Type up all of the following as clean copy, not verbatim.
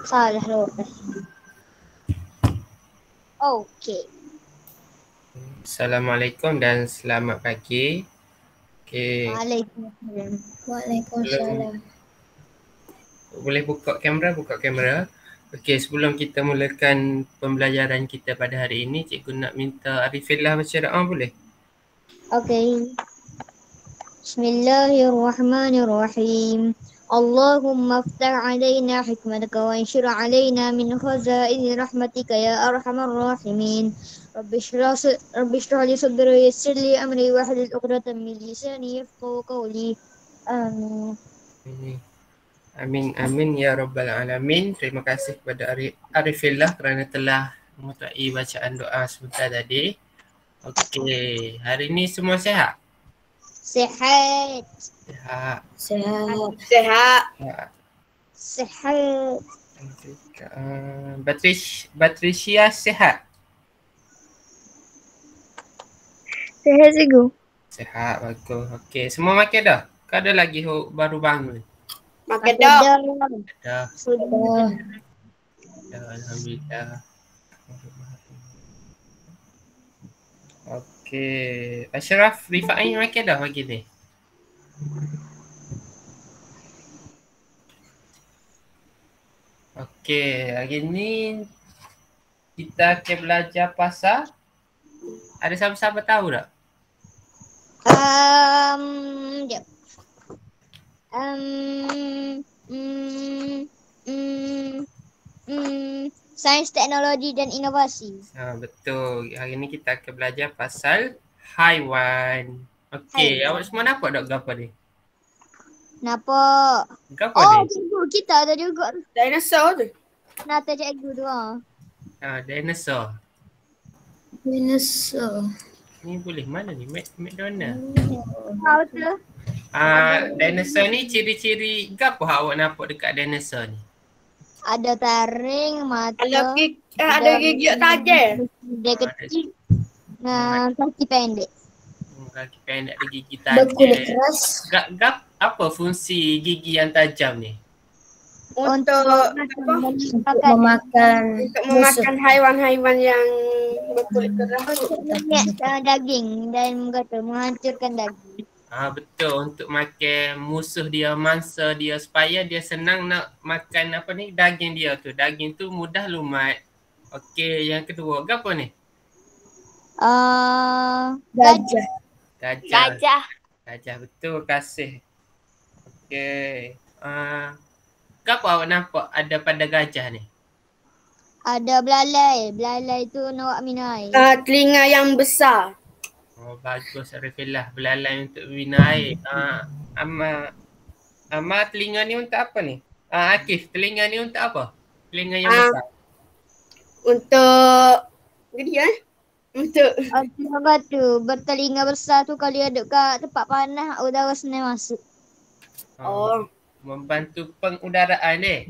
Salah lupa. Okey. Assalamualaikum dan selamat pagi. Okey, Waalaikumsalam. Waalaikumsalam. boleh buka kamera. Okey, sebelum kita mulakan pembelajaran kita pada hari ini, cikgu nak minta Arifillah baca doa boleh? Okey. Bismillahirrahmanirrahim. Allahumma aftah alaina hikmataka wa anshur alaina min khazaini rahmatika ya arhamar rahimin. Rabbi shrah li sadri wa yassir li amri wahlul 'uqdatam min lisani yafqahu qawli. Amin. Amin ya rabbal alamin. Terima kasih kepada Arifillah kerana telah menyertai bacaan doa sebentar tadi. Okey, hari ini semua sihat? Sihat. Sihat. Sehat. Sihat. Patricia sihat? Sehat cikgu. Sihat, bagus. Okey, semua makan dah? Kau ada lagi baru bangun? Makan dah. Dah. Sudah. Dah, alhamdulillah. Okey, Ashraf, Rifai makan dah pagi ni? Okey, hari ni kita akan belajar pasal, ada siapa-siapa tahu tak? Jap. Sains, teknologi dan inovasi. Betul. Hari ni kita akan belajar pasal haiwan. Okey, Haiwan. awak semua nampak tak gambar ni? Nampak. Gambar Oh, ni? cikgu kita ada juga. Dinosaur tu. Nata cikgu tu. Dinosaur. Dinosaur. Ni boleh mana ni? McDonald. Tahu tu. Dinosaur ni ciri-ciri gapo awak nampak dekat dinosaur ni? Ada taring, mata. Ada gigi tajam. Dia kecil. Kaki pendek. Kaki pendek, ada gigi tajam. Berkulit keras. Apa fungsi gigi yang tajam ni? Untuk Memakan memakan haiwan-haiwan yang berkulit keras. Daging dan menghancurkan daging. Betul, untuk makan musuh dia, mangsa dia, supaya dia senang nak makan daging dia tu. Daging tu mudah lumat. Okey, yang kedua, apa ni? Gajah. Gajah, betul, kasih. Okey. Apa awak nampak ada pada gajah ni? Ada belalai. Belalai tu nak minum air. Telinga yang besar. Oh, bagus Arifillah, belalai untuk minum air. Ama telinga ni untuk apa ni? Akif, telinga ni untuk apa? Telinga yang besar. Untuk dia untuk Apa tu? Bertelinga besar tu kalau duduk kat tempat panas, udara senang masuk. Membantu pengudaraan ni.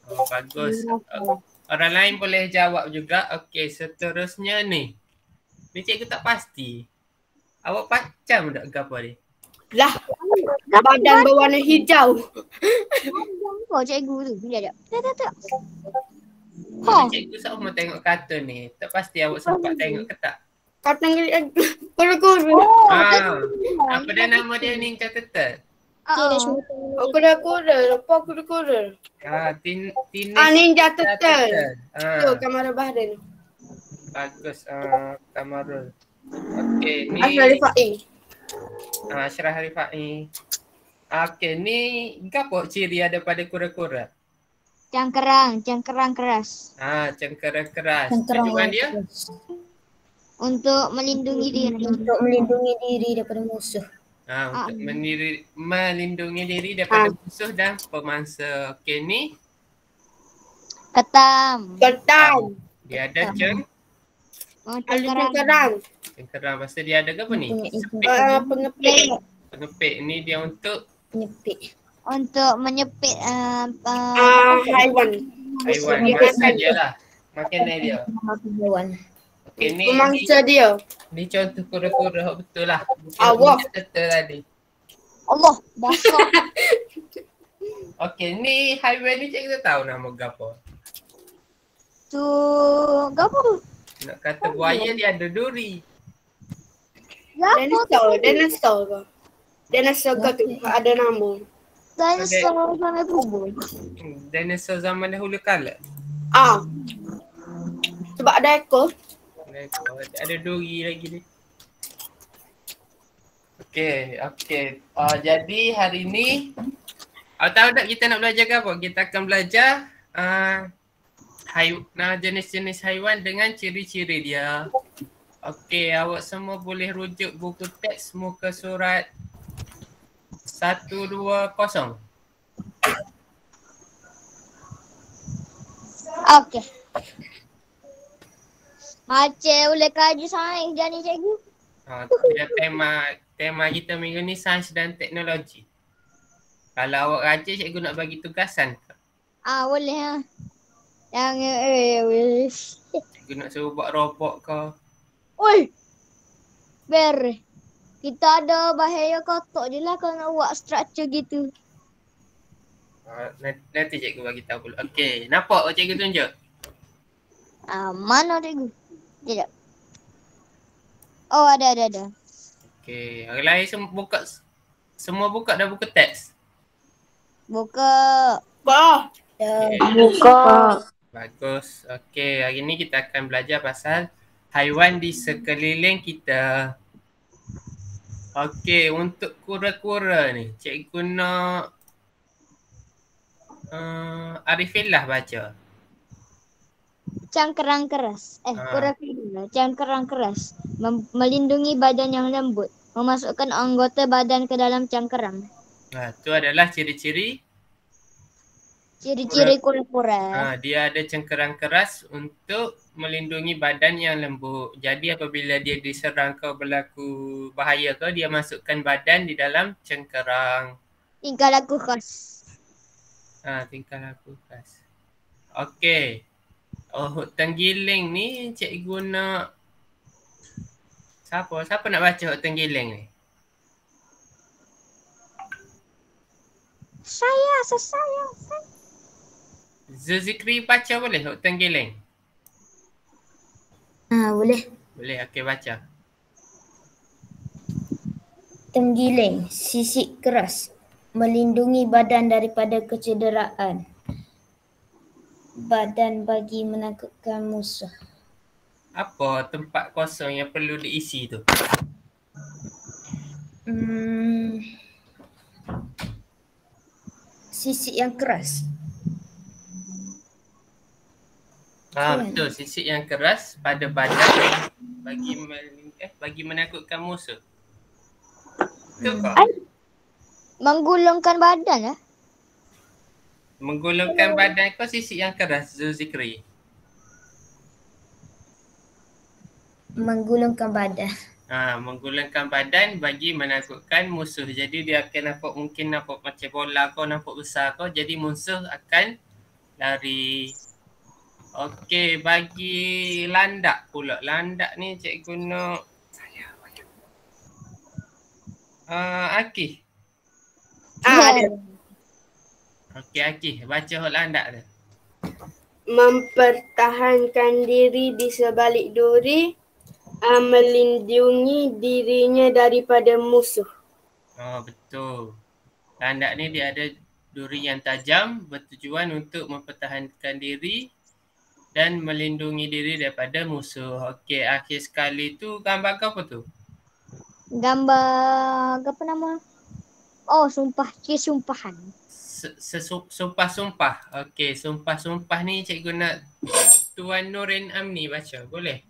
Oh, bagus. Orang lain boleh jawab juga. Okey, seterusnya ni. Ni cikgu tak pasti. Awak macam tak gapo ni? lah badan berwarna hijau. Oh, cikgu tu. Sekejap. Tak. Cikgu sama tengok kartun ni. Tak pasti awak sempat tengok ke tak? Kau tengok kuru-kuru. Apa dia nama dia ni catatan? Kura-kura. Apa kura-kura? Ninja Ninja Turtle. Tu Tu kamera badan. bagus. Kamarul. Okey, ni Asal Rifai. Ashraf Rifai. Okey, ni gapo ciri ada pada kura-kura? Cangkerang keras. Cengkera keras. Cangkerang Tujuan dia? keras. Untuk melindungi diri. Untuk melindungi diri daripada musuh. Untuk melindungi diri daripada musuh dan pemangsa. Okey, ni Ketam. dia ada Cengkerang. cengkerang. Pasal dia ada apa ni? Pengepit. Pengepit. Ni dia untuk Penyepit. Untuk menyepit Haiwan. Makanan dia lah. Makanan dia. Hewan. Okey, ni Pemangsa dia. Ni contoh kura-kura betul lah. Awak. Betul tadi. Allah, basah. Okey, ni haiwan ni cikgu tak tahu nama gapo. Tu gapo? Nak kata buaya dia ada duri. Gapo Dinosaur. Dinosaur ke? Dinosaur ke tu? Ada nama. dinosaur sampai kubur. Dinosaur zaman dahulu kala. Ah. Sebab ada ekor. Ada duri lagi ni. Okey. Jadi hari ni tahu tak kita nak belajar ke apa? Kita akan belajar jenis-jenis haiwan dengan ciri-ciri dia. Okey, awak semua boleh rujuk buku teks muka surat 120. Okey. Macam boleh kaji sains jadi cikgu. Dia tema kita minggu ni sains dan teknologi. Kalau awak rajin, cikgu nak bagi tugasan. Boleh ha. Yang Cikgu nak suruh buat robot ke. oi. Ber. Kita ada bahaya kotak je lah kalau nak buat struktur gitu. Nanti cikgu bagi tahu dulu. Okey, nampak cikgu tunjuk? Mana cikgu? Sekejap. Oh, ada. Okey, orang lain semua buka dah buku teks. Buka. Bah. Buka. Bagus. Okey, hari ni kita akan belajar pasal haiwan di sekeliling kita. Okey, untuk kura-kura ni, cikgu nak Arifillah baca. Cangkerang keras. Kura-kura. Cangkerang keras. Melindungi badan yang lembut. Memasukkan anggota badan ke dalam cangkerang. Itu adalah ciri-ciri Kura-kura. dia ada cangkerang keras untuk melindungi badan yang lembut. Jadi apabila dia diserang ke berlaku bahaya ke, dia masukkan badan di dalam cangkerang. Tingkah laku khas. Tingkah laku khas. Okey. Tenggiling ni cikgu nak Siapa nak baca tenggiling ni? Saya. Zulzikri baca boleh tenggiling? Boleh. Boleh, okey baca. Tenggiling, sisik keras, melindungi badan daripada kecederaan. Badan bagi menakutkan musuh. Apa tempat kosong yang perlu diisi tu? Sisik yang keras. Betul, sisik yang keras pada badan bagi menakutkan musuh. Betul ke? Menggulungkan badan lah. Menggulungkan badan kau sisik yang keras, Zulzikri. Menggulungkan badan. Menggulungkan badan bagi menakutkan musuh. Jadi dia akan nampak macam bola kau, nampak besar kau. Jadi musuh akan lari. Okey, bagi landak pula. Landak ni cikgu nak Akif. Ada. Okey, Akif. Baca hot landak tu. Mempertahankan diri di sebalik duri, melindungi dirinya daripada musuh. Betul. Landak ni dia ada duri yang tajam bertujuan untuk mempertahankan diri dan melindungi diri daripada musuh. Okey, akhir sekali tu gambar apa tu? Gambar apa nama? Sumpahan. Sumpah-sumpah. Okey, sumpah-sumpah ni cikgu nak Tuan Nurin Amni baca. Boleh?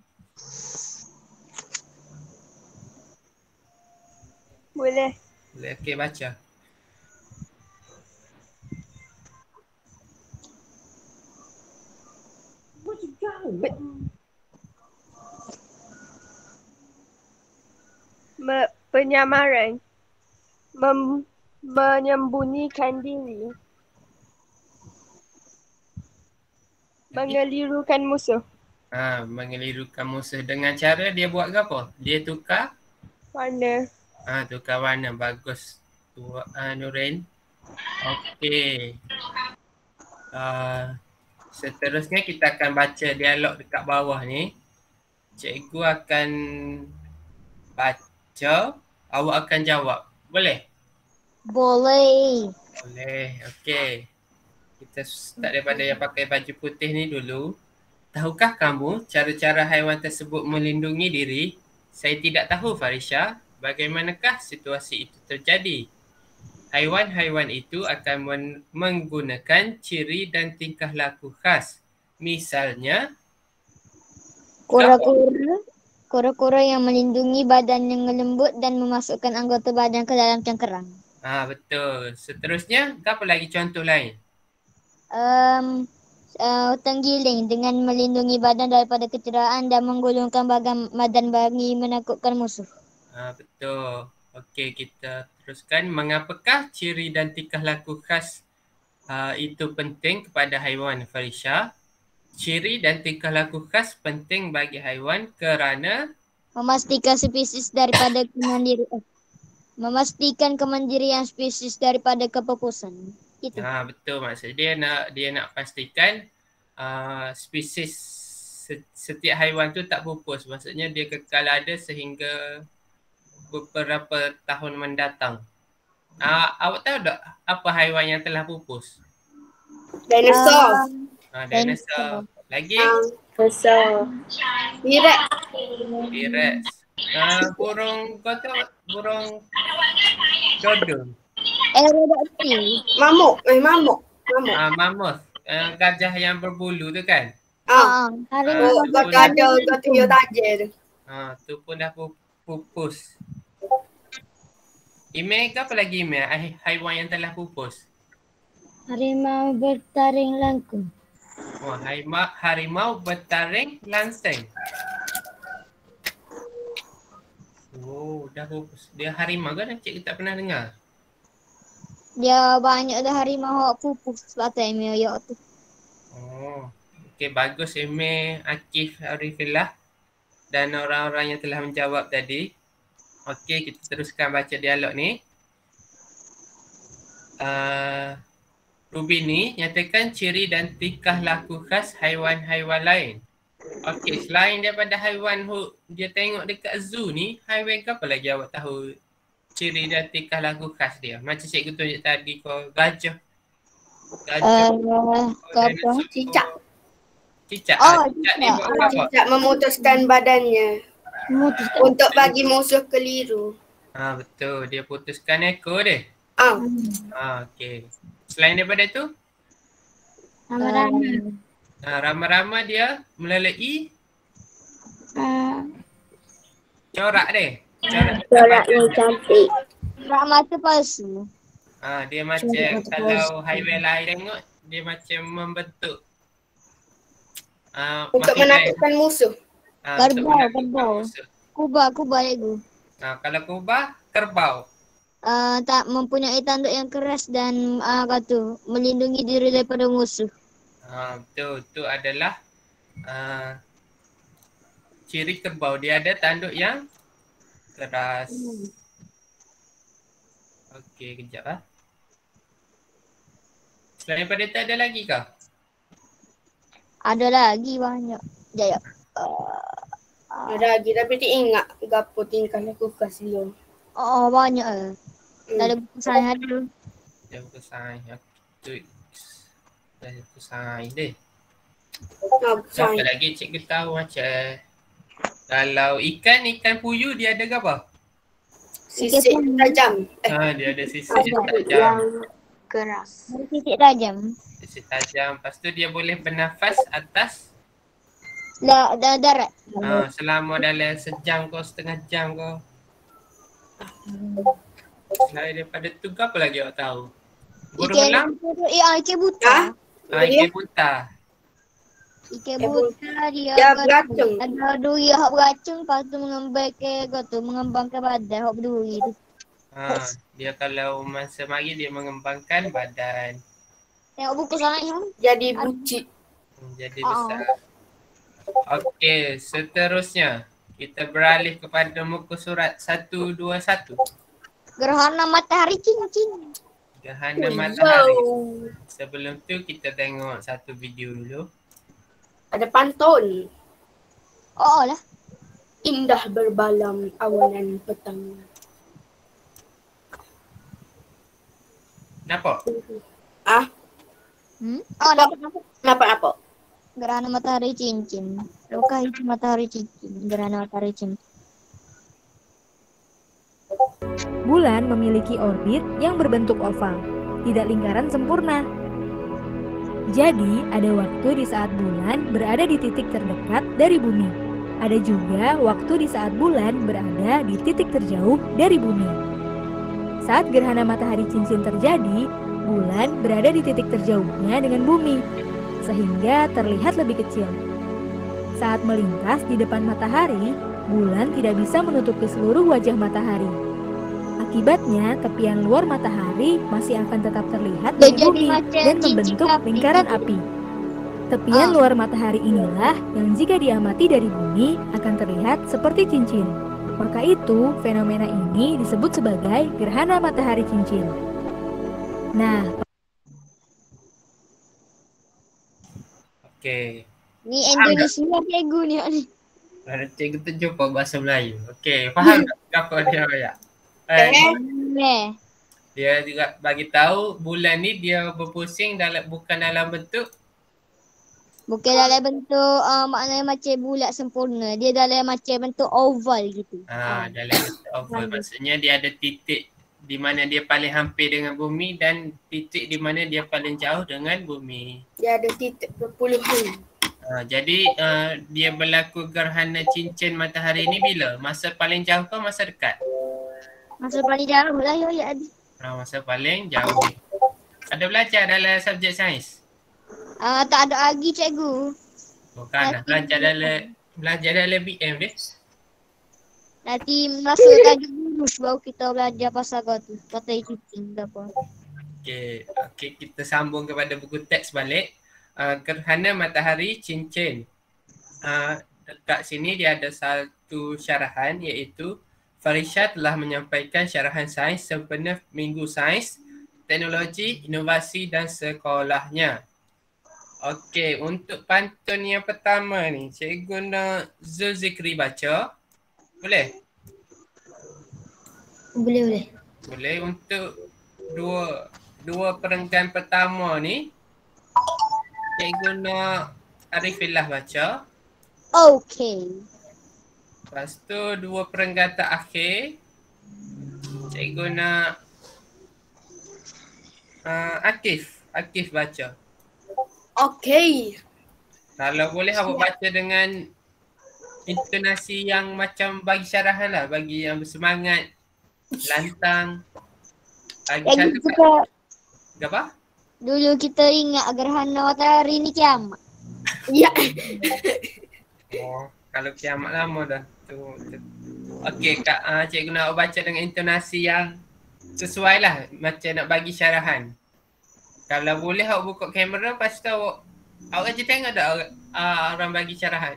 Boleh. Okey, baca. Penyamaran. Menyembunyikan diri. Mengelirukan musuh. Mengelirukan musuh dengan cara dia buat apa? Dia tukar Warna. tukar warna. Bagus. Nurin. Okey. Seterusnya kita akan baca dialog dekat bawah ni. Cikgu akan baca, awak akan jawab. Boleh? Boleh. Boleh. Okey. Kita start daripada yang pakai baju putih ni dulu. Tahukah kamu cara-cara haiwan tersebut melindungi diri? Saya tidak tahu, Farisha. Bagaimanakah situasi itu terjadi? Haiwan-haiwan itu akan menggunakan ciri dan tingkah laku khas. Misalnya, Kura-kura yang melindungi badan yang lembut dan memasukkan anggota badan ke dalam cengkerang. betul. Seterusnya, apa lagi contoh lain? Tenggiling dengan melindungi badan daripada kecederaan dan menggulungkan badan bagi menakutkan musuh. Betul. Okey, kita teruskan. Mengapakah ciri dan tingkah laku khas itu penting kepada haiwan, Farisha? Ciri dan tingkah laku khas penting bagi haiwan kerana Memastikan kemandirian spesies daripada kepupusan. Gitu. Betul, maksud dia nak pastikan spesies setiap haiwan tu tak pupus. Maksudnya dia kekal ada sehingga beberapa tahun mendatang. Awak tahu tak apa haiwan yang telah pupus? Dinosaur. Dinosaur. Lagi? Dinosaur. T-Rex. T-Rex. Burung kau tahu burung dodo. Aerodactyl. Mamut. Mammoth. Gajah yang berbulu tu kan? Harimau. Gajah yang tajam tu. Tu pun dah pupus. Email ke apa lagi email? Haiwan yang telah pupus. Harimau bertaring langkung. Harimau bertaring langsing. Dah pupus. Dia harimau kan? Cik tak pernah dengar. Dia banyak dah harimau yang pupus sebab tu email ayat tu. Okey, bagus email Akif Arifillah dan orang-orang yang telah menjawab tadi. Okey, kita teruskan baca dialog ni. Rubini, nyatakan ciri dan tingkah laku khas haiwan-haiwan lain. Okey, selain daripada haiwan dia tengok dekat zoo ni, haiwan ke apa lagi awak tahu ciri dan tingkah laku khas dia? Macam cikgu tunjuk tadi kau gajah. Cicak. Cicak dia buat apa? Cicak memutuskan badannya untuk bagi musuh keliru. Betul, dia putuskan ekor dia. Okey. Selain daripada tu? Rama-rama dia melalui corak dia. Corak yang cantik. Corak mata palsu. Dia macam kalau haiwan lain tengok dia macam membentuk untuk menakutkan musuh. Kerbau. Kubah lego. Kalau kubah, kerbau. Tak mempunyai tanduk yang keras dan melindungi diri daripada musuh. Betul. Itu adalah ciri kerbau. Dia ada tanduk yang keras. Okey, kejap Selain daripada itu ada lagi kah? Ada lagi banyak. Jaya. Ada lagi tapi tak ingat gapo tingkah laku khas dia. Banyak Tak ada buku sains ada. Dia buku sains. Dah buku sains deh. Siapa lagi cikgu tahu macam kalau ikan puyuh dia ada apa? Sisik tajam. Dia ada sisik tajam. Keras. Sisik tajam. Sisik tajam. Lepas tu dia boleh bernafas atas darat. Selama dalam sejam ke setengah jam ke. Selain daripada tu apa lagi awak tahu? Burung elang? Ikan buta. Ikan buta. Ikan buta dia beracun. Ada duri yang beracun, lepas tu mengembangkan badan yang berduri tu. Dia kalau masa mari dia mengembangkan badan. Tengok buku sains kan? Jadi bucik. Jadi besar. Okey, seterusnya kita beralih kepada muka surat 121. Gerhana matahari cincin. Gerhana matahari. Wow. Sebelum tu kita tengok satu video dulu. Ada pantun. Oh lah. Indah berbalam awanan petang. Nampak? Ah, Oh, nampak. apa? Gerhana matahari cincin. Luka itu matahari cincin. Gerhana matahari cincin. Bulan memiliki orbit yang berbentuk oval, tidak lingkaran sempurna. Jadi, ada waktu di saat bulan berada di titik terdekat dari bumi. Ada juga waktu di saat bulan berada di titik terjauh dari bumi. Saat gerhana matahari cincin terjadi, bulan berada di titik terjauhnya dengan bumi, sehingga terlihat lebih kecil. Saat melintas di depan matahari, bulan tidak bisa menutupi seluruh wajah matahari. Akibatnya, tepian luar matahari masih akan tetap terlihat dari Jadi bumi macam dan cincin membentuk api lingkaran gitu. api. Tepian luar matahari inilah yang jika diamati dari bumi akan terlihat seperti cincin. Maka itu, fenomena ini disebut sebagai gerhana matahari cincin. Nah, Okey. Ni Indonesia cikgu ni. Ada cikgu tu jumpa bahasa Melayu. Okey, faham tak apa dia ayat? Dia juga bagi tahu bulan ni dia berpusing bukan dalam bentuk Bukan dalam bentuk maknanya macam bulat sempurna. Dia dalam macam bentuk oval gitu. dalam bentuk oval. Maksudnya dia ada titik di mana dia paling hampir dengan bumi dan titik di mana dia paling jauh dengan bumi. Dia ada titik perpuluhan. Jadi dia berlaku gerhana cincin matahari ni bila? Masa paling jauh ke masa dekat? Masa paling jauh lah ya. Masa paling jauh. Ada belajar dalam subjek sains? Tak ada lagi cikgu. Bukan lah, belajar dalam BM dia. Nanti masuk tajuk lurus baru kita belajar pasal kau tu. Kata cincin ke apa. Okey, kita sambung kepada buku teks balik. Gerhana matahari cincin. Dekat sini dia ada satu syarahan iaitu Farisha telah menyampaikan syarahan sains sempena Minggu Sains, Teknologi, Inovasi dan sekolahnya. Okey, untuk pantun yang pertama ni, cikgu nak Zulzikri baca. Boleh? Boleh. Boleh. Untuk dua perenggan pertama ni, cikgu nak Arifillah baca. Okey. Lepas tu dua perenggan terakhir, cikgu nak Akif baca. Okey. Kalau boleh awak baca dengan intonasi yang macam bagi syarahan lah, bagi yang bersemangat, lantang. Bagi satu apa? Dulu kita ingat gerhana matahari ni kiamat. Ya. Kalau kiamat lama dah. Okey, cikgu nak baca dengan intonasi yang sesuai lah, macam nak bagi syarahan. Kalau boleh awak buka kamera, lepas tu awak kerja tengok tak orang bagi syarahan.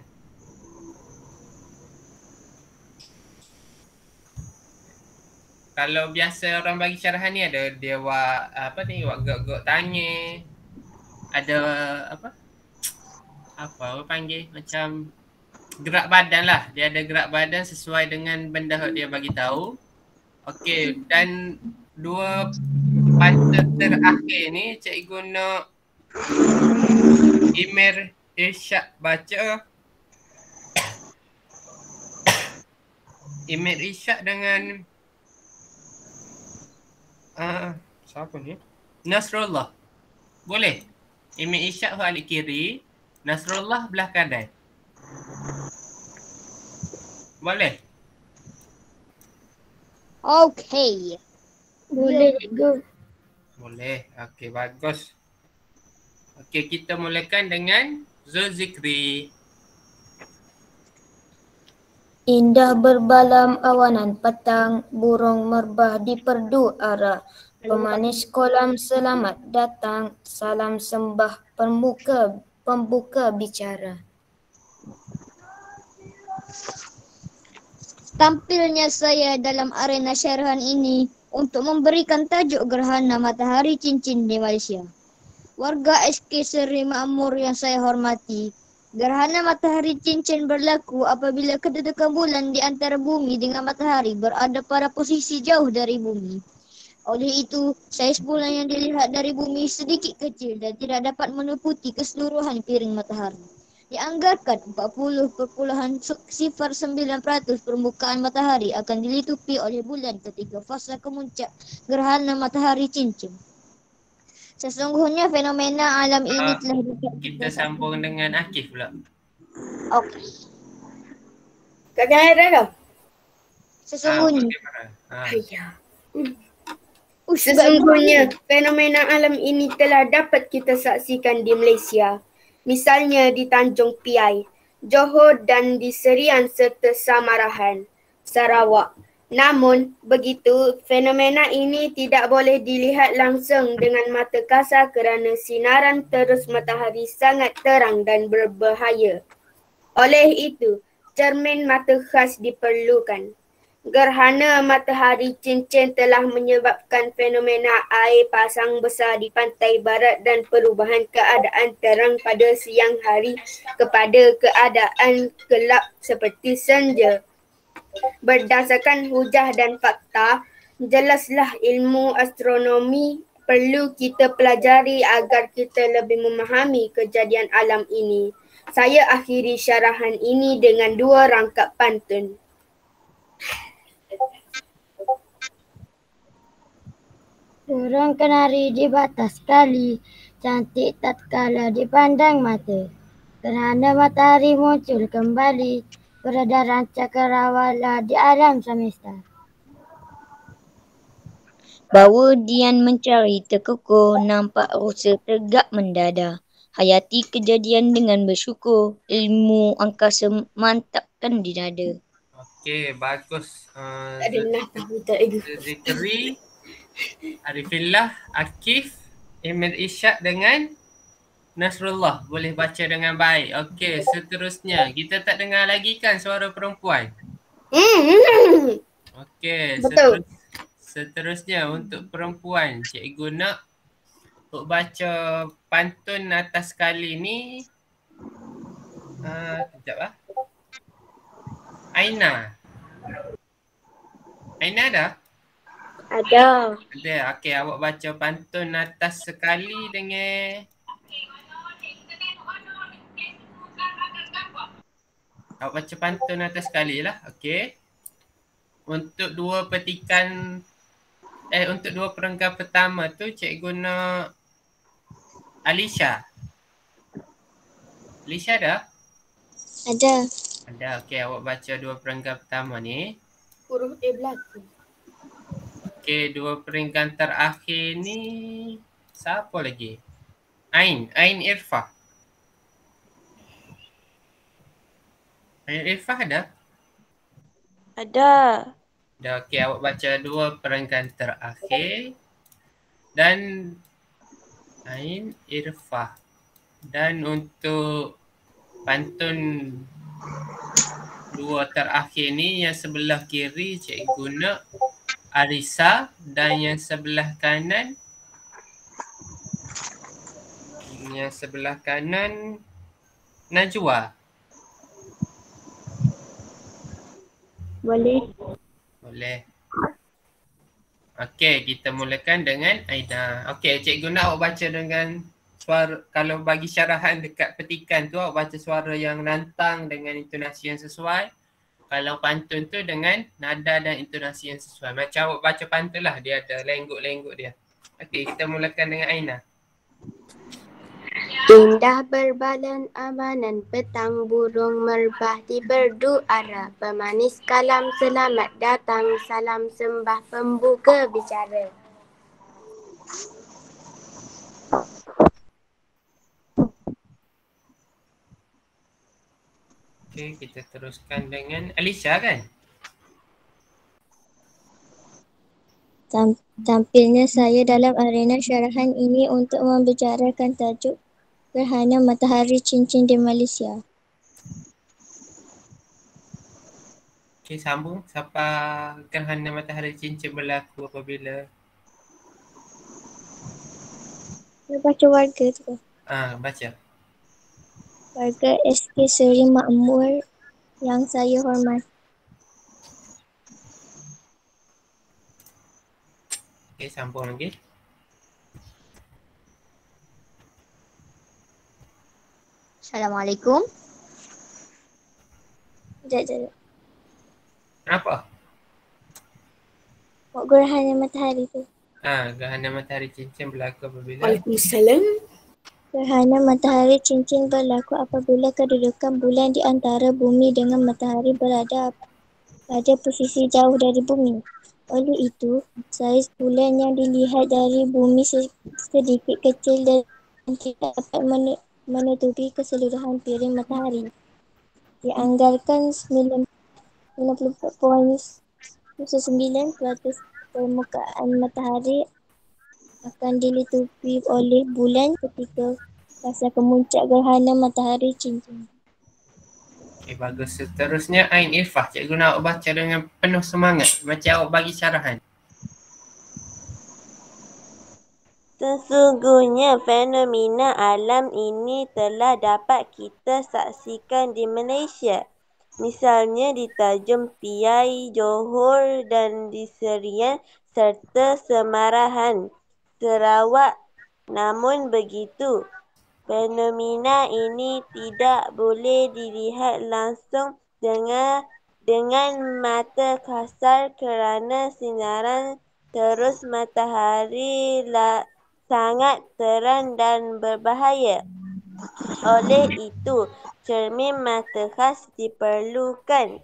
Kalau biasa orang bagi syarahan ni ada dia buat gok-gok tangan. Ada apa orang panggil macam gerak badan lah. Dia ada gerak badan sesuai dengan benda yang dia bagi tahu. Okey, dan dua pantun terakhir ni cikgu nak Imir Irsyad baca. Imir Irsyad dengan siapa ni? Nasrullah. Boleh? Imir Irsyad balik kiri, Nasrullah belah kanan. Boleh? Okey. Boleh cikgu. Boleh. Okey, bagus. Okey, kita mulakan dengan Zulzikri. Indah berbalam awanan petang, burung merbah di perdu ara. Pemanis kolam selamat datang, salam sembah pembuka bicara. Tampilnya saya dalam arena syarahan ini untuk memberikan tajuk gerhana matahari cincin di Malaysia. Warga SK Seri Makmur yang saya hormati, gerhana matahari cincin berlaku apabila kedudukan bulan di antara bumi dengan matahari berada pada posisi jauh dari bumi. Oleh itu, saiz bulan yang dilihat dari bumi sedikit kecil dan tidak dapat meliputi keseluruhan piring matahari. Dianggarkan 40,09% permukaan matahari akan dilitupi oleh bulan ketika fasa kemuncak gerhana matahari cincin. Sesungguhnya fenomena alam ini telah Kita sambung dengan Akif pula. Okey. Kak Gaira dah. Sesungguhnya Sesungguhnya, fenomena alam ini telah dapat kita saksikan di Malaysia. Misalnya di Tanjung Piai, Johor dan di Serian serta Samarahan, Sarawak. Namun, begitu, fenomena ini tidak boleh dilihat langsung dengan mata kasar kerana sinaran terus matahari sangat terang dan berbahaya. Oleh itu, cermin mata khas diperlukan. Gerhana matahari cincin telah menyebabkan fenomena air pasang besar di pantai barat dan perubahan keadaan terang pada siang hari kepada keadaan gelap seperti senja. Berdasarkan hujah dan fakta, jelaslah ilmu astronomi perlu kita pelajari agar kita lebih memahami kejadian alam ini. Saya akhiri syarahan ini dengan 2 rangkap pantun. Burung kenari di batas kali, cantik tatkala dipandang mata. Gerhana matahari muncul kembali, peredaran cakrawala di alam semesta. Bawa Dian mencari terkukur, nampak rusa tegak mendada. Hayati kejadian dengan bersyukur, ilmu angkasa mantapkan di dada. Okey, bagus. Tak ada nak tahu tak ada. Zikri, Arifillah, Akif, Ahmad Ishak dengan Nasrullah. Boleh baca dengan baik. Okey, seterusnya. Kita tak dengar lagi kan suara perempuan? Okey, Betul. seterusnya untuk perempuan. Cikgu nak untuk baca pantun atas kali ni. Sekejap lah. Aina. Aina dah? Ada. Ada. Okey, awak baca pantun atas sekali dengan awak baca pantun atas sekali lah. Okey. Untuk 2 petikan untuk 2 perenggan pertama tu cikgu nak Alisha. Alisha dah? Ada. Ada. Okey, awak baca 2 perenggan pertama ni. Huruf A belakang. Okey, 2 peringkat terakhir ni siapa lagi? Ain Irfah. Ain Irfah ada? Ada. Dah, okey, awak baca 2 peringkat terakhir dan Ain Irfah. Dan untuk pantun 2 terakhir ni yang sebelah kiri cikgu nak Arisa dan yang sebelah kanan Najwa. Boleh. Okey, kita mulakan dengan Aida. Okey, cikgu nak awak baca dengan suara, kalau bagi syarahan dekat petikan tu awak baca suara yang lantang dengan intonasi yang sesuai. Kalau pantun tu dengan nada dan intonasi yang sesuai. Macam awak baca pantun lah, dia ada lengguk-lengguk dia. Okey, kita mulakan dengan Aina. Indah berbalan amanan petang, burung merbah di berdu arah. Pemanis kalam selamat datang, salam sembah pembuka bicara. Okey, kita teruskan dengan Alisha kan? Tampilnya saya dalam arena syarahan ini untuk membicarakan tajuk gerhana matahari cincin di Malaysia. Okey, sambung. Siapa gerhana matahari cincin berlaku apabila? Saya baca warga tu. Baca. Warga SK Seri Makmur yang saya hormati. Okey, sambung lagi. Assalamualaikum. Sekejap. Kenapa? Buat gerhana matahari tu. Gerhana matahari cincin berlaku apabila? Waalaikumsalam. Gerhana matahari cincin berlaku apabila kedudukan bulan di antara bumi dengan matahari berada pada posisi jauh dari bumi. Oleh itu, saiz bulan yang dilihat dari bumi sedikit kecil dan tidak dapat menutupi keseluruhan piring matahari. Dianggarkan 94.9% permukaan matahari akan dilitupi oleh bulan ketika fasa kemuncak gerhana matahari cincin. Okey, bagus. Seterusnya Ain Irfah. Cikgu nak awak baca dengan penuh semangat. Macam awak bagi syarahan. Sesungguhnya fenomena alam ini telah dapat kita saksikan di Malaysia. Misalnya di Tanjung Piai, Johor dan di Serian serta Semarahan, Sarawak. Namun begitu, fenomena ini tidak boleh dilihat langsung dengan mata kasar kerana sinaran terus matahari sangat terang dan berbahaya. Oleh itu, cermin mata khas diperlukan.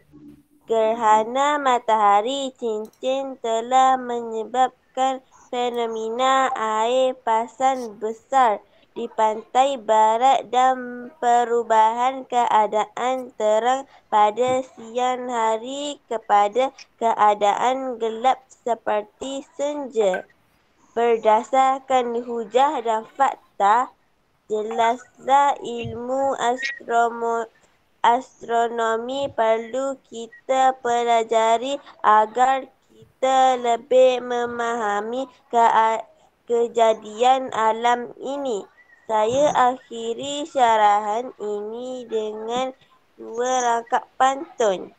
Gerhana matahari cincin telah menyebabkan fenomena air pasang besar di pantai barat dan perubahan keadaan terang pada siang hari kepada keadaan gelap seperti senja. Berdasarkan hujah dan fakta, jelaslah ilmu astronomi perlu kita pelajari agar kita lebih memahami kejadian alam ini. Saya akhiri syarahan ini dengan 2 rangkap pantun.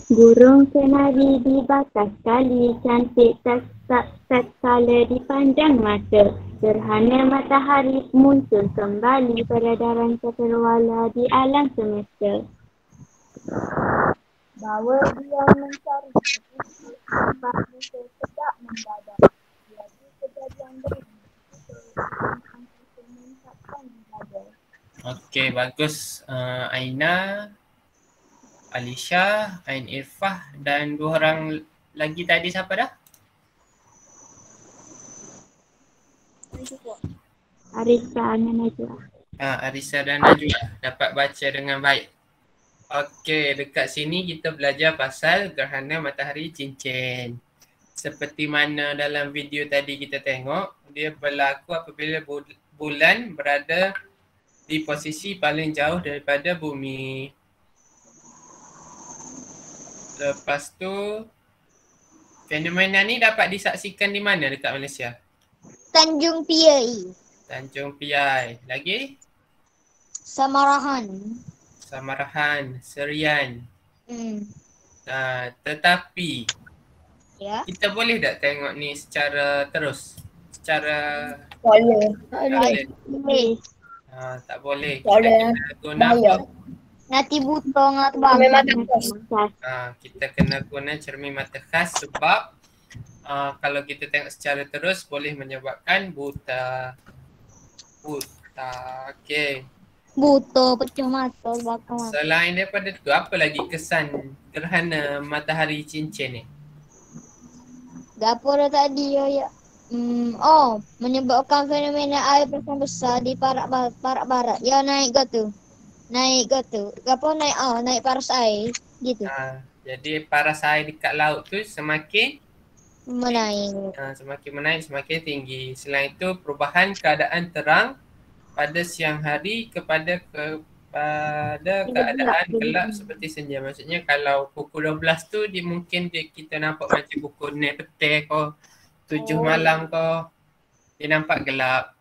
Burung kenari di batas kali, cantik tak kala dipandang mata. Gerhana matahari muncul kembali, peredaran cakrawala di alam semesta. Bawa dia mencari posisi, nampak muka tegak mendadak. Jadi kejadian beri, angka menetapkan di dada. Okey, bagus. Aina, Alisha, Ain Irfah dan 2 orang lagi tadi siapa dah? Arisa dan Najwa. Arisa dan Najwa dapat baca dengan baik. Okey, dekat sini kita belajar pasal gerhana matahari cincin. Seperti mana dalam video tadi kita tengok, dia berlaku apabila bulan berada di posisi paling jauh daripada bumi. Lepas tu, fenomena ni dapat disaksikan di mana dekat Malaysia? Tanjung Piai. Tanjung Piai. Lagi? Semarahan. Semarahan, Serian. Hmm. Tetapi, Ya. kita boleh tak tengok ni secara terus? Secara... Boleh. Boleh. Tak boleh. Boleh. Kita guna apa? Nanti butong atau bang. Memang tak. Kita kena guna cermin mata khas sebab kalau kita tengok secara terus boleh menyebabkan buta. Okey. Buta, pecah mata, bakar mata. Selain daripada tu, apa lagi kesan gerhana matahari cincin ni? Gapo dah tadi ya. Menyebabkan fenomena air pasang besar di parak barat. Ya naik ke tu. Gapo naik paras air gitu. Jadi paras air dekat laut tu semakin Menaik. semakin menaik, semakin tinggi. Selain itu, perubahan keadaan terang pada siang hari kepada pada keadaan gelap seperti senja. Maksudnya kalau pukul 12 tu mungkin kita nampak macam pukul 6 petang ke 7 malam ke. Dia nampak gelap.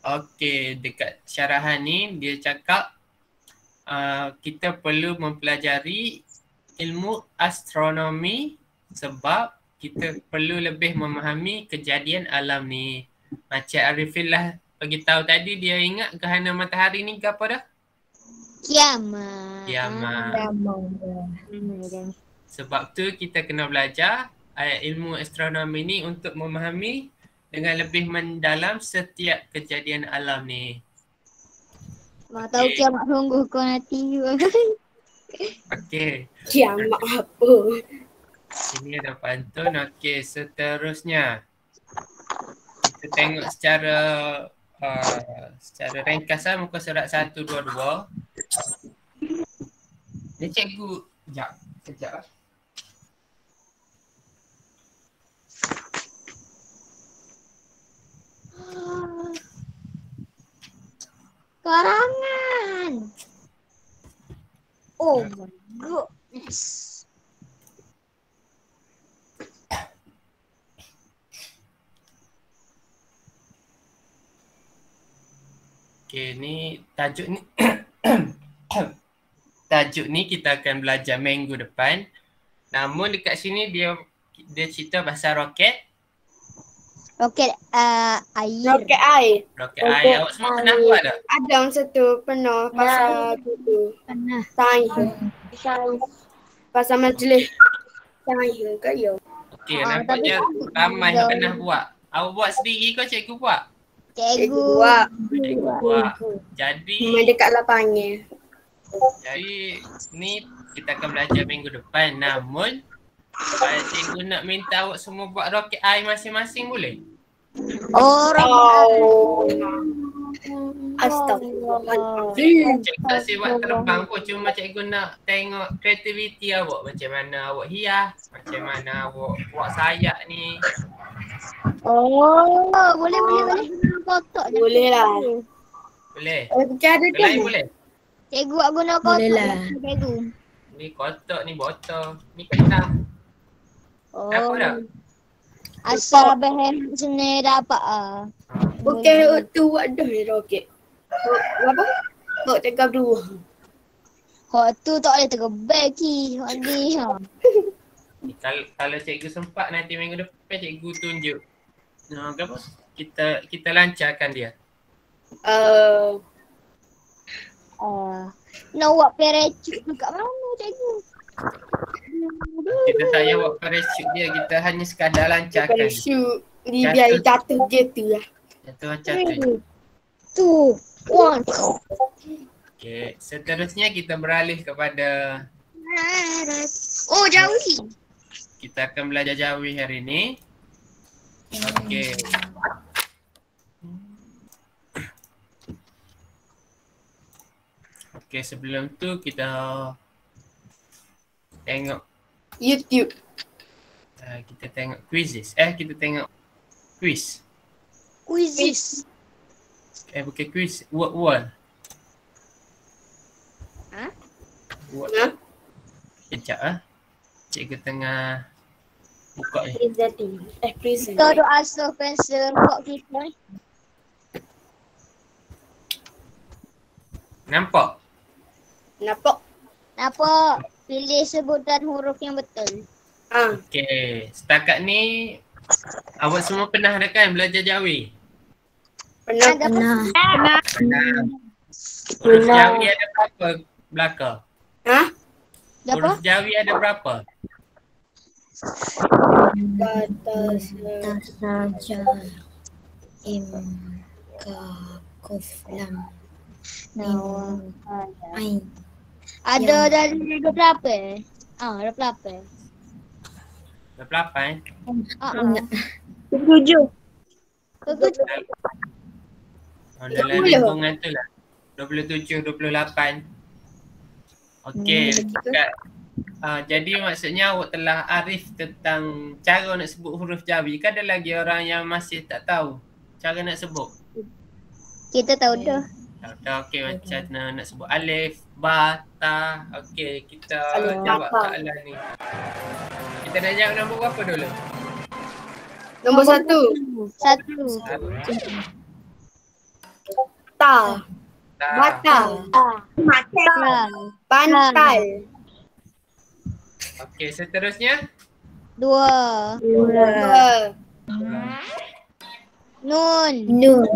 Okey, dekat syarahan ni dia cakap kita perlu mempelajari ilmu astronomi sebab kita perlu lebih memahami kejadian alam ni. Macam Arifin lah bagi tahu tadi, dia ingat gerhana matahari ni ke apa dah? Kiamat. Sebab tu kita kena belajar ilmu astronomi ni untuk memahami dengan lebih mendalam setiap kejadian alam ni. Mak tahu kiamat sungguh kau nanti. Okey. Kiamat apa? Ini ada pantun. Okey, seterusnya kita tengok secara ringkasan muka surat 122. Ni cikgu, sekejap. Karangan. Oh my goodness. Okey, ni tajuk ni tajuk ni kita akan belajar minggu depan. Namun dekat sini dia cerita pasal roket. Roket air. Roket air. Roket air. Awak semua pernah buat tak? Ada satu pernah pasal tu. Pernah. Sains. Pasal majlis sains ke ya? Okey, nampaknya ramai yang pernah buat. Awak buat sendiri ke cikgu buat? Cikgu buat. Cikgu buat. Jadi Memang dekat lapangan. Jadi ni kita akan belajar minggu depan. Namun kalau cikgu nak minta awak semua buat roket air masing-masing boleh? Astagfirullahaladzim. Cikgu tak buat terbang pun, cuma cikgu nak tengok kreativiti awak. Macam mana awak hias, macam mana awak buat sayap ni. boleh. Kotak je. Boleh lah. Boleh? Cara Yang lain boleh? Cikgu buat guna kotak. Boleh lah. Cikgu. Ni kotak, ni botol, ni kertas. Apa dah? Asal bahan sini dapat Bukan tu wadah ni roket. Apa? Hok tegap dua. Hak tu tak boleh terbagi. Hak ni Kalau cikgu sempat nanti minggu depan cikgu tunjuk. Apa? Kita lancarkan dia. Nak buat parachute dekat mana cikgu? Kita tak payah buat parachute dia, kita hanya sekadar lancarkan. Parachute ni biar jatuh gitu lah. Jatuh lancarkan. 2, 1. Okey, seterusnya kita beralih kepada Jawi. kita akan belajar Jawi hari ini. Okey. Okey, sebelum tu kita tengok YouTube. kita tengok quizzes. Kita tengok quiz. Quizzes. Bukan quiz, word wall. Word. Sekejap cikgu tengah buka ni. Presenting. Kau doa asal pensel kok kita ni. Nampak? Nampak? Pilih sebutan huruf yang betul. Okey, setakat ni awak semua pernah dah kan belajar Jawi? Pernah. Huruf Jawi ada berapa belakang? Berapa? Huruf Jawi ada berapa? Kata saja kaf lam ain. Ada dari 28. 28. 28? 7. Dalam lingkungan tu lah. 27, 28. Okey, dekat jadi maksudnya awak telah arif tentang cara nak sebut huruf Jawi. Kan ada lagi orang yang masih tak tahu cara nak sebut? Kita tahu dah. Dah okey macam nak sebut alif, ba, ta. Okey, kita Alif, jawab ba, ta. soalan ni. Kita nak jawab nombor berapa dulu? Nombor 1. 1. Ta. Ta. Bata. Pantal. Okey, seterusnya. 2. 2. Nun.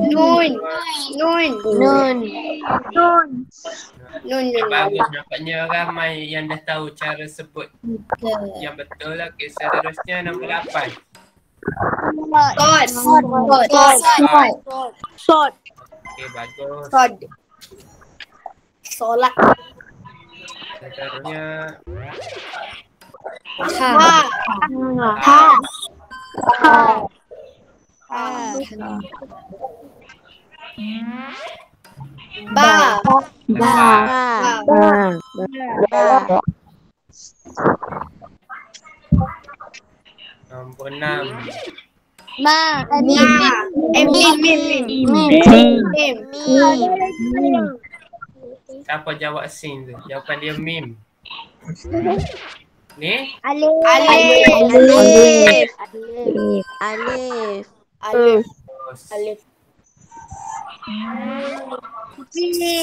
Nun. Bagus, nampaknya ramai yang dah tahu cara sebut yang betul. Okey, seterusnya nombor 8. Sod. Okey, bagus. Sod. Solat. Seterusnya Ba. nombor 6. Ma. Siapa jawab sin tu? Jawapan dia mim. Ni? Alif. Alif. Sin.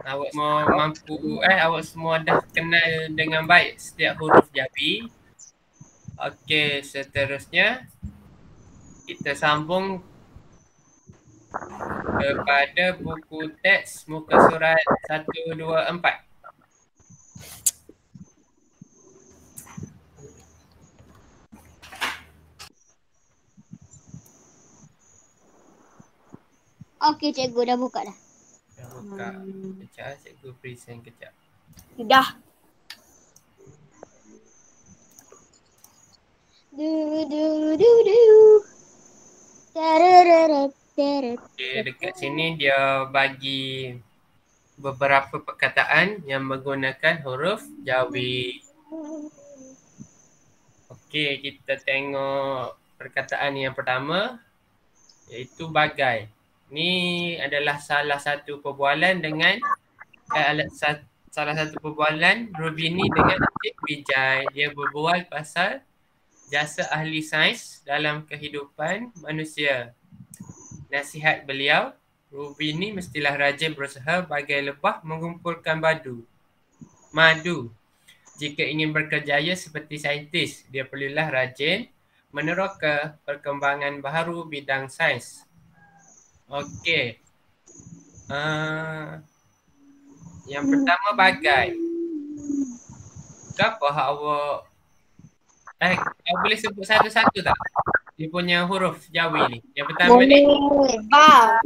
Awak awak semua dah kenal dengan baik setiap huruf Jawi. Okey, seterusnya kita sambung kepada buku teks muka surat 1, 2, 4. Okey, cikgu dah buka dah. Dah buka. Kejap, cikgu present kejap. Dah. Okay, dekat sini dia bagi beberapa perkataan yang menggunakan huruf Jawi. Okey, kita tengok perkataan yang pertama iaitu bagai. Ni adalah salah satu perbualan dengan salah satu perbualan Rubini dengan Encik Vijay. Dia berbual pasal jasa ahli sains dalam kehidupan manusia. Nasihat beliau, Rubini mestilah rajin berusaha bagai lebah mengumpulkan madu. Jika ingin berkerjaya seperti saintis, dia perlulah rajin meneroka perkembangan baharu bidang sains. Okey. Yang pertama bagai. Apa awak boleh sebut satu-satu tak? Dia punya huruf Jawi ni. Yang pertama ni Ba.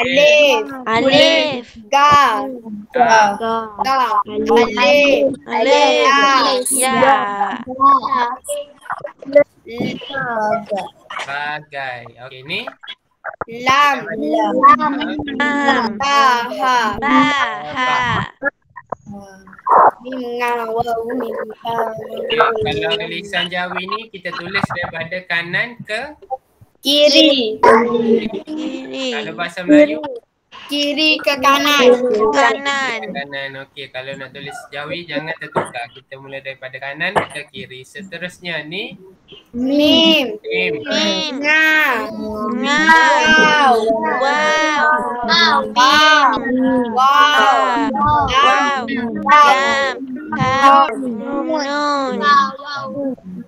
Alif. Ga. Alif. Ya. bagai. Okey, ni Lam. kalau lisan Jawi ni kita tulis daripada kanan ke Kiri. Kalau bahasa Melayu Kiri ke kanan. kanan. Okey, kalau nak tulis Jawi jangan tertukar. Kita mula daripada kanan ke kiri. Seterusnya ni Mim.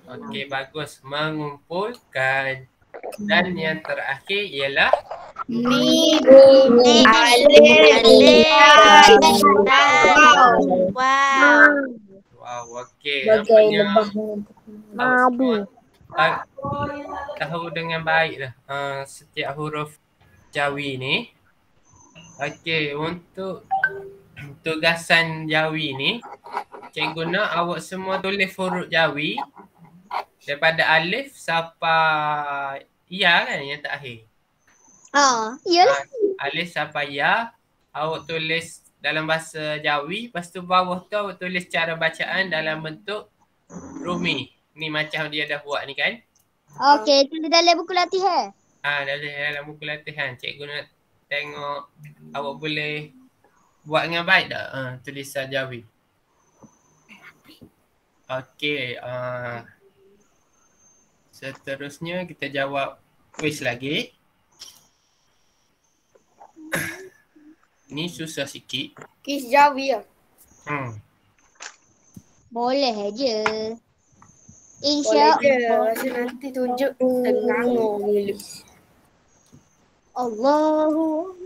Okey, bagus. Mengumpulkan. Dan yang terakhir ialah Mim. okey. Bagai Nampaknya lebah. awak semua tahu dengan baik dah setiap huruf Jawi ni. Okey, untuk tugasan Jawi ni, cikgu nak awak semua tulis huruf Jawi daripada alif sampai ya kan yang terakhir. Iyalah. Alif sampai ya, awak tulis dalam bahasa Jawi, lepas tu bawah tu awak tulis cara bacaan dalam bentuk Rumi. Ni macam dia dah buat ni kan? Okey, itu dalam buku latihan. Dalam buku latihan. Cikgu nak tengok awak boleh buat dengan baik tak tulisan Jawi. Okey, seterusnya kita jawab kuis lagi. Ni susah sikit. Kis Jawi ya. Boleh je. Boleh je. InsyaAllah. Masa nanti tunjuk tengangor mula. Allahu.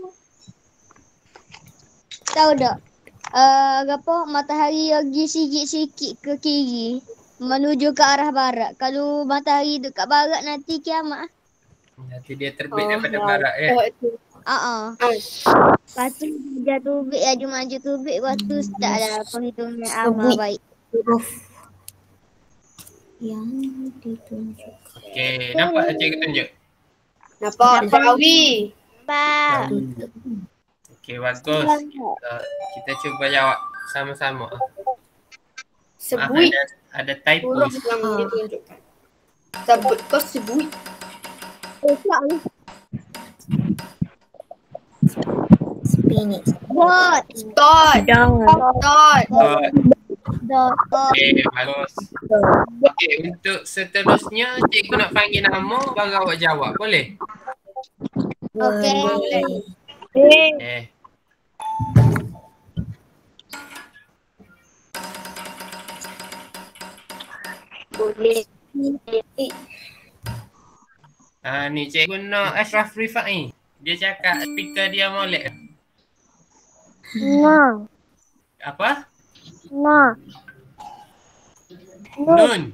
Tahu tak? Apa matahari lagi sikit-sikit ke kiri menuju ke arah barat. Kalau matahari dekat barat nanti kiamat. Nanti dia terbit daripada barat ya. Lepas tu jatuh tubik maju tubik. Lepas tu start dah perhitungan amal baik. Yang ditunjuk. Okey, nampak tak cikgu tunjuk? Nampak Jawi. Nampak. Okey, bagus. Kita cuba jawab sama-sama. Sebuik. Ada typo. Huruf yang ditunjukkan. Sebut kau sebuik. Spinach. Dot. Dot. Dot. Okey, bagus. Okey, untuk seterusnya cikgu nak panggil nama baru awak jawab. Boleh? Okey. Boleh. Ni cikgu nak Ashraf Rifai. Dia cakap speaker dia molek. No. Apa? No. Nun.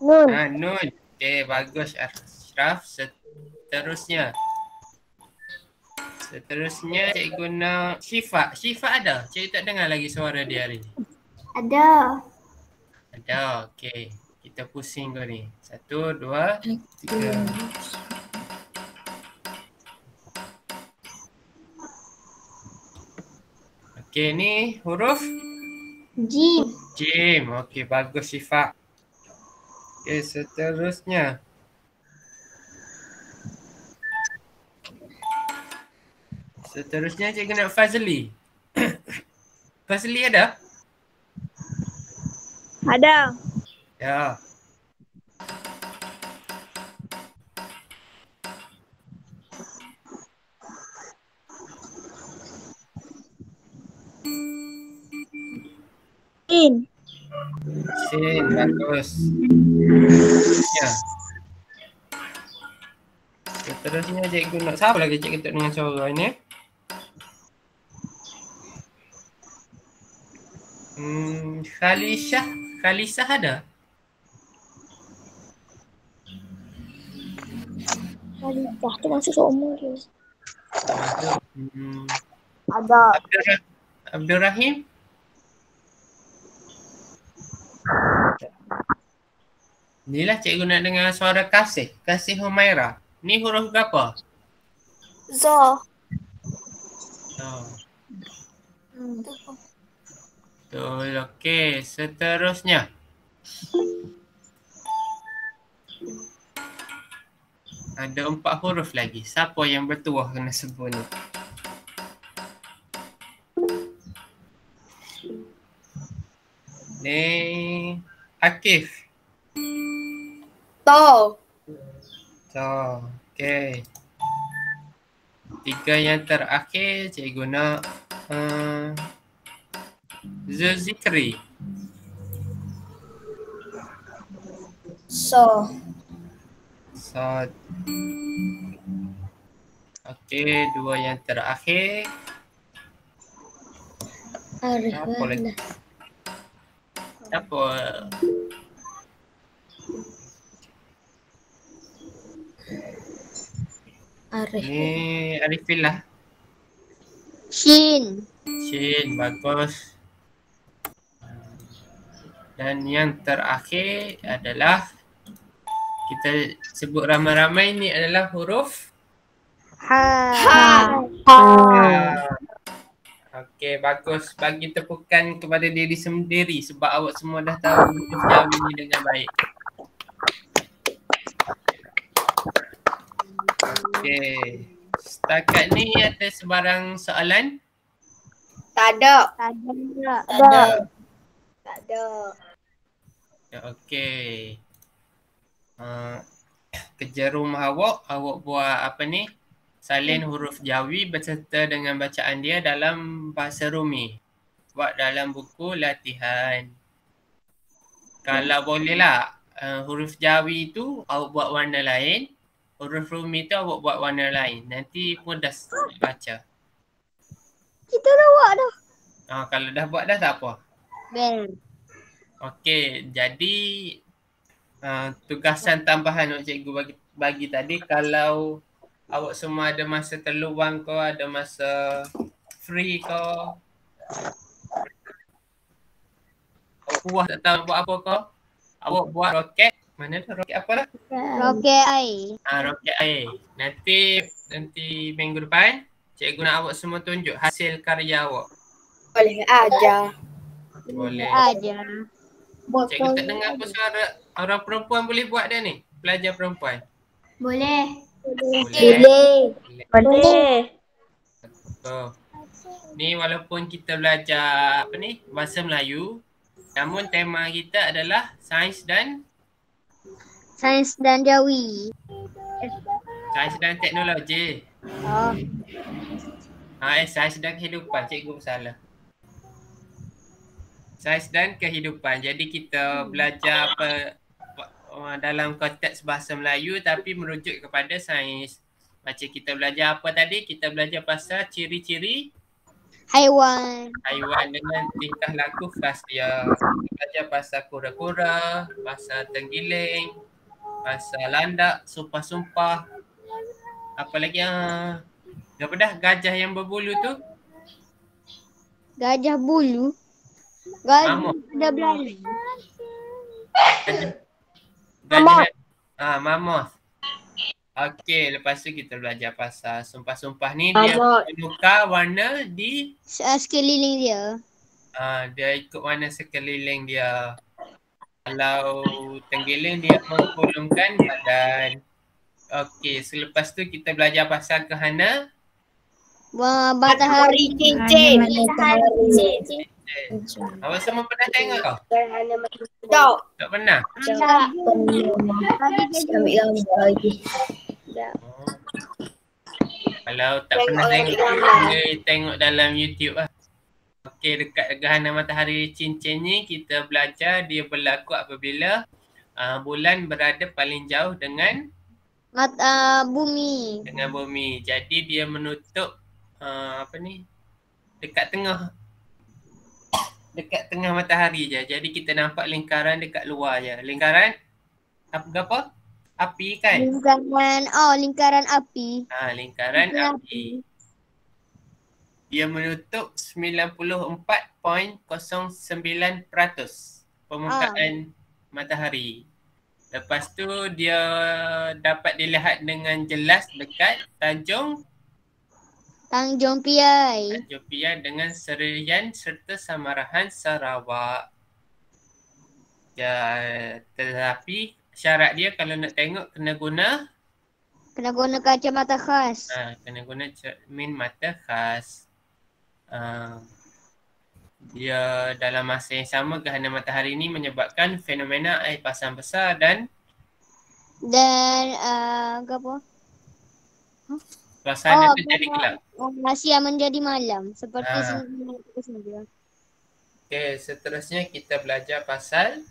Nun. Nun. Okey, bagus Ashraf. Seterusnya cikgu nak Syifa. Syifa ada? Cikgu tak dengar lagi suara dia hari ni. Ada. Ada, okey. Kita pusing kau ni. 1, 2, 3. Okey, ni huruf? Jim. Jim. Okey, bagus Syifa. Okey, seterusnya. Cikgu nak Fazli. Fazli ada? Ada. Ya. Sin. Sin, bagus. Ya. Seterusnya cikgu nak siapa lagi cikgu tak dengan suara ni? Khalisah ada? Khalisah tu masuk seumur dia. Ada. Abdul Rahim? Inilah cikgu nak dengar suara Kasih. Kasih Humaira. Ni huruf berapa? Zo. Betul, okey. Seterusnya. Ada 4 huruf lagi. Siapa yang bertuah kena sebut ni? Ni Akif. To. Okey. 3 yang terakhir cikgu nak Zulzikri. So. Okey, 2 yang terakhir. Apa lagi? Apa? Ni Arifin lah. Shin. Shin, bagus. Dan yang terakhir adalah kita sebut ramai-ramai ni adalah huruf Ha. Okey, bagus. Bagi tepukan kepada diri sendiri sebab awak semua dah tahu huruf Jawi ni dengan baik. Okey. Setakat ni ada sebarang soalan? Tak ada. Okey. Kerja rumah awak buat apa ni? Salin huruf Jawi berserta dengan bacaan dia dalam bahasa Rumi. Buat dalam buku latihan. Kalau boleh lah, huruf Jawi tu awak buat warna lain. Huruf Rumi tu awak buat warna lain. Nanti mudah baca. Kita dah buat dah. Kalau dah buat dah tak apa. Ben. Okey, jadi tugasan tambahan yang cikgu bagi tadi, kalau awak semua ada masa terluang ke, ada masa free ke, awak puas tak tahu buat apa ke, awak buat roket. Mana tu roket apa lah? Roket air. Roket air. Nanti minggu depan cikgu nak awak semua tunjuk hasil karya awak. Boleh aja. Boleh. Aja. Cikgu tak dengar apa suara orang perempuan boleh buat dah ni? Pelajar perempuan. Boleh. So, ni walaupun kita belajar apa ni, bahasa Melayu, namun tema kita adalah sains dan Jawi. sains dan teknologi. Oh. Sains dan kehidupan, cikgu salah. Sains dan kehidupan. Jadi kita belajar dalam konteks bahasa Melayu tapi merujuk kepada sains. Macam kita belajar apa tadi? Kita belajar pasal ciri-ciri Haiwan. haiwan dengan tingkah laku khas dia. Kita belajar pasal kura-kura, pasal tenggiling, pasal landak, sumpah-sumpah. Apa lagi yang apa dah? Gajah yang berbulu tu? Gajah bulu. Gajah Mamut. Belanda. Gajah. Mammoth. Okey, lepas tu kita belajar pasal sumpah-sumpah ni. Dia menukar warna di sekeliling dia. Dia ikut warna sekeliling dia. Kalau tenggiling dia mengkulungkan badan. Okey, selepas tu kita belajar pasal gerhana Matahari cincin. Awak semua pernah tengok kau? Tak. Tak pernah? Kalau tak pernah tengok, boleh tengok dalam YouTube lah. Okey, dekat gerhana matahari cincin ni kita belajar dia berlaku apabila bulan berada paling jauh dengan bumi. Dengan bumi. Jadi dia menutup dekat tengah matahari je. Jadi kita nampak lingkaran dekat luar je. Lingkaran apa? Api kan? Lingkaran api. Lingkaran api. Dia menutup 94.09% permukaan matahari. Lepas tu dia dapat dilihat dengan jelas dekat Tanjung Piai dengan Serian serta Samarahan Sarawak. Tetapi syarat dia kalau nak tengok kena guna kacamata khas. Kena guna cermin mata khas. Dia dalam masa yang sama gerhana matahari ini menyebabkan fenomena air pasang besar dan apa? Suasana tu jadi gelap. Asia menjadi malam seperti semula. Okey, seterusnya kita belajar pasal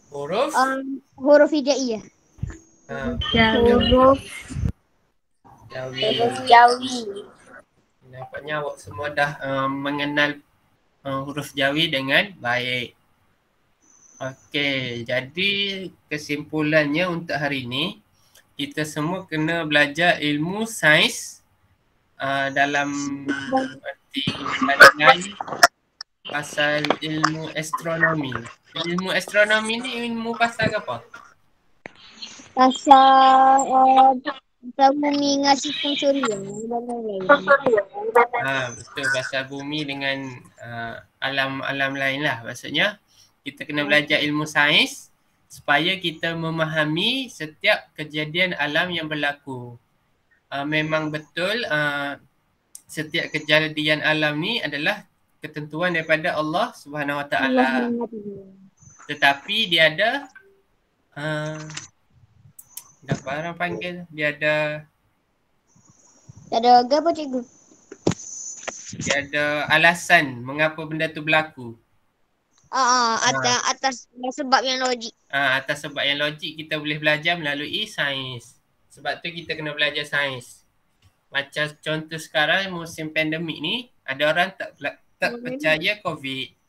huruf hijaiyah. Huruf Jawi. nampaknya awak semua dah mengenal huruf Jawi dengan baik. Okey, jadi kesimpulannya untuk hari ini, kita semua kena belajar ilmu sains dalam arti lain pasal ilmu astronomi. Ilmu astronomi ni ilmu pasal apa? Pasal bumi dengan sistem suria. Betul, pasal bumi dengan alam-alam lain lah. Maksudnya kita kena belajar ilmu sains supaya kita memahami setiap kejadian alam yang berlaku. Memang betul setiap kejadian alam ni adalah ketentuan daripada Allah Subhanahu Wa Taala. Tetapi dia ada apa orang panggil? Dia ada apa cikgu? Dia ada alasan mengapa benda tu berlaku. Atas sebab yang logik. Atas sebab yang logik kita boleh belajar melalui sains. Sebab tu kita kena belajar sains. Macam contoh sekarang musim pandemik ni, ada orang tak percaya COVID.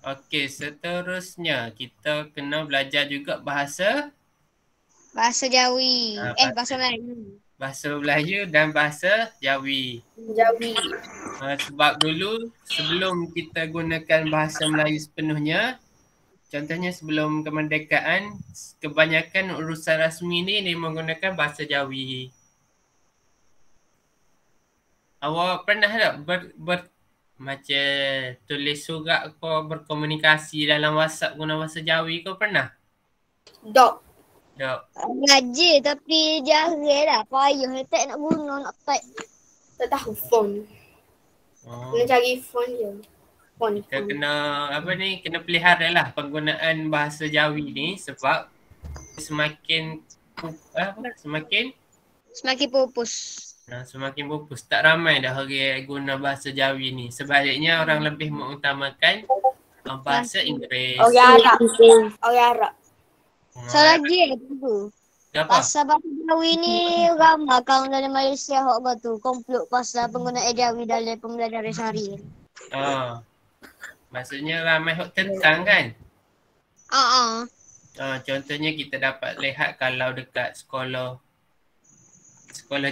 Okey, seterusnya kita kena belajar juga bahasa Jawi. Bahasa Melayu. Bahasa Melayu dan bahasa Jawi. Sebab dulu sebelum kita gunakan bahasa Melayu sepenuhnya, contohnya sebelum kemerdekaan, kebanyakan urusan rasmi ni menggunakan bahasa Jawi. Awak pernah tak macam tulis surat kau berkomunikasi dalam WhatsApp guna bahasa Jawi kau pernah? Dok. Ngaji tapi jarang lah. Payah tak nak guna, nak type. Tak tahu phone. Kena cari phone je. Kita kena kena pelihara lah penggunaan bahasa Jawi ni sebab semakin pupus. Semakin pupus. Tak ramai dah orang guna bahasa Jawi ni. Sebaliknya orang lebih mengutamakan bahasa Inggeris. Orang Arab. Salah dia tu. Pasal bahasa Jawi ni ramai kaum dari Malaysia hok batu komplot pasal penggunaan Jawi dalam pembelajaran sehari. Maksudnya ramai hok tentang kan? Contohnya kita dapat lihat kalau dekat sekolah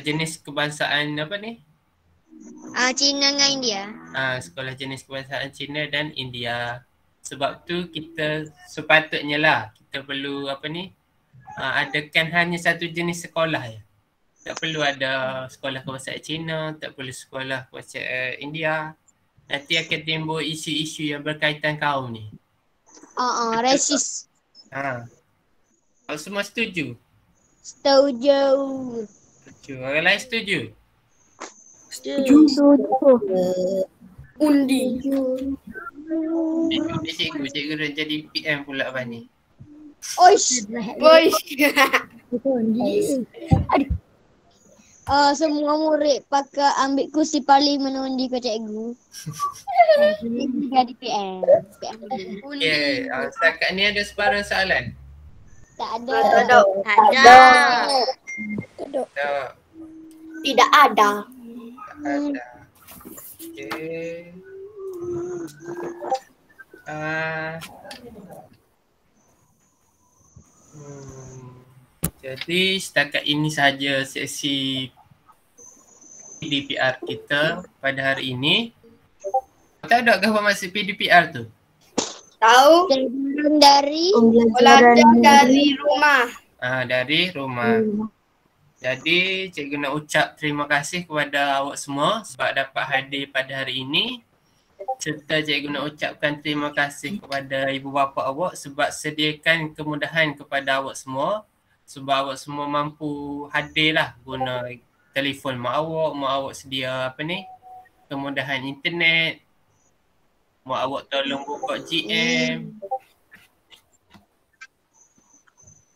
jenis kebangsaan apa ni? Cina dengan India. Sekolah jenis kebangsaan Cina dan India. Sebab tu kita sepatutnya lah kita perlu adakan hanya satu jenis sekolah je. Tak perlu ada sekolah kebangsaan Cina, tak perlu sekolah kebangsaan India. Nanti akan timbul isu-isu yang berkaitan kaum ni. Rasis. Kau semua setuju? Setuju. Orang lain setuju? Setuju. Undi. Cikgu dah jadi PM pula apa ni? Oish. Semua murid pakai ambil kursi parlimen undi ke cikgu. Jadi PM. Okay, setakat ni ada separuh soalan? Tak ada. Tidak ada. Okay. Jadi setakat ini sahaja sesi PDPR kita pada hari ini. Tahu tak apa maksud PDPR tu? Tahu? Dari belajar dari rumah. Dari rumah. Jadi cikgu nak ucap terima kasih kepada awak semua sebab dapat hadir pada hari ini. Serta cikgu nak ucapkan terima kasih kepada ibu bapa awak sebab sediakan kemudahan kepada awak semua. Sebab awak semua mampu hadirlah guna telefon mak awak sedia kemudahan internet. Mak awak tolong buka GM.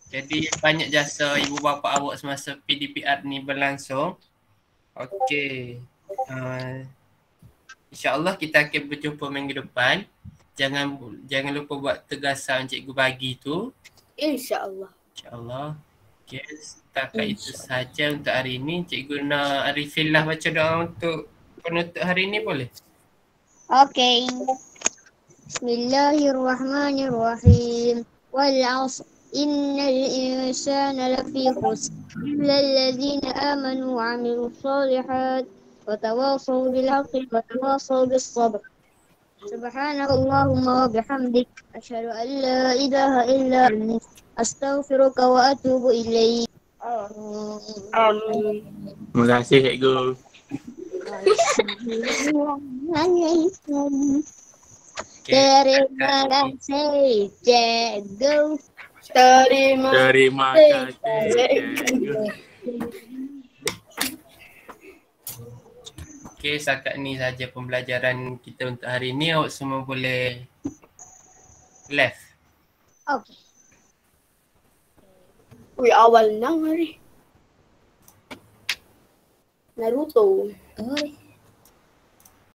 Jadi banyak jasa ibu bapa awak semasa PDPR ni berlangsung. Okey. InsyaAllah kita akan berjumpa minggu depan. Jangan lupa buat tugasan cikgu bagi tu. InsyaAllah. InsyaAllah. Okay. setakat itu saja untuk hari ini. Cikgu nak refill lah baca doa untuk penutup hari ini boleh? Okay. Bismillahirrahmanirrahim. Wal 'asr innal insana lafi khusr illa alladhina amanu wa 'amilus shalihat wa tawasaw bil haqqi wa tawasaw bis sabr. Subhanakallahumma wa bihamdik asyhadu an la ilaha illa anta astaghfiruka wa atubu ilaik. Amin. Terima kasih cikgu. Terima kasih cikgu. Terima kasih cikgu. Okey, setakat ni saja pembelajaran kita untuk hari ini. Awak semua boleh left. Okay. Ui, awal nang hari. Naruto. Oh.